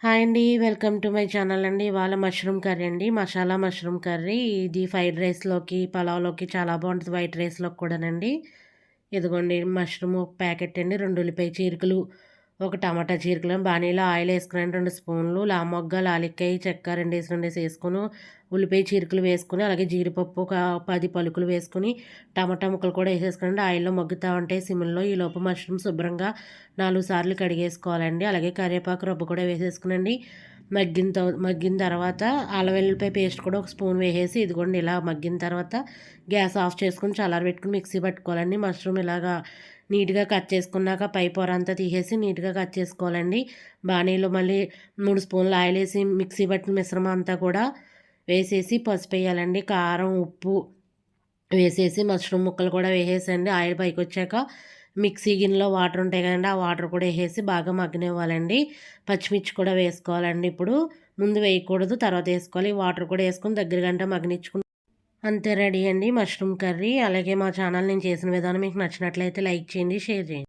Hi అండి. Welcome to my channel అండి. ఇవాళ మష్రూమ్ కర్రీ అండి. Masala mushroom curry. ఇది ఫ్రైడ్ రైస్‌లోకి, పలావ్‌లోకి చాలా బావుంటది. వైట్ రైస్‌లోకి కూడానండి. ఇదిగోండి మష్రూమ్ ఒక ప్యాకెట్ అండి. 2 ఉల్లిపాయ చీలికలు, ఒక టమాటా చీలికలు, బాణీలో ఆయిల్ ఏసుకున్నాను 2 స్పూన్లు, లామొగ్గ, లాలిక్కాయ, చెక్క రెండేసి ఏసుకొని, ఉల్లిపాయ చీలికలు వేసుకొని, అలాగే జీడిపప్పు ఒక 10 పలుకులు వేసుకొని, టమాటా ముక్కలు కూడా ఏసేసుకునండి. ఆయిల్‌లో మగ్గుతా ఉంటాయి సిమ్‌లో. ఈలోపు మష్రూమ్ శుభ్రంగా 4 సార్లు కడిగేసుకోవాలండి. అలాగే కరివేపాకు రబ్బ కూడా వేసేసుకునండి. మగ్గిన తర్వాత అల్లం వెల్లుల్లిపాయ పేస్ట్ కూడా ఒక స్పూన్ వేసేసి ఇదిగోండి ఇలా మగ్గిన తర్వాత గ్యాస్ ఆఫ్ చేసుకొని చల్లారబెట్టుకొని మిక్సీ పట్టుకోవాలండి. మష్రూమ్ ఇలాగా నీట్‌గా కట్ చేసుకున్నాక పై పొర అంతా తీసేసి నీట్‌గా కట్ చేసుకోవాలండి. బాణీలో మళ్ళీ 3 స్పూన్లు ఆయిల్ ఏసి మిక్సీ పట్టిన మిశ్రమం అంతా కూడా వేసేసి పసుపేయాలండి. కారం, ఉప్పు వేసేసి మష్రూమ్ ముక్కలు కూడా వేసేసండి. ఆయిల్ పైకొచ్చాక మిక్సీ గిన్నెలో వాటర్ ఉంటాయి కదండీ! ఆ వాటర్ కూడా ఏసేసి బాగా మగ్గనివ్వాలండి. పచ్చిమిర్చి కూడా వేసుకోవాలండి ఇప్పుడు. ముందు వేయకూడదు, తర్వాత ఏసుకోవాలి. వాటర్ కూడా ఏసుకొని దగ్గర గంట మగ్గనిచ్చుకుని అంతే రెడీ అండి మష్రూమ్ కర్రీ. అలాగే మా ఛానల్ నేను చేసిన విధానం మీకు నచ్చినట్లయితే లైక్ చేయండి, షేర్ చేయండి.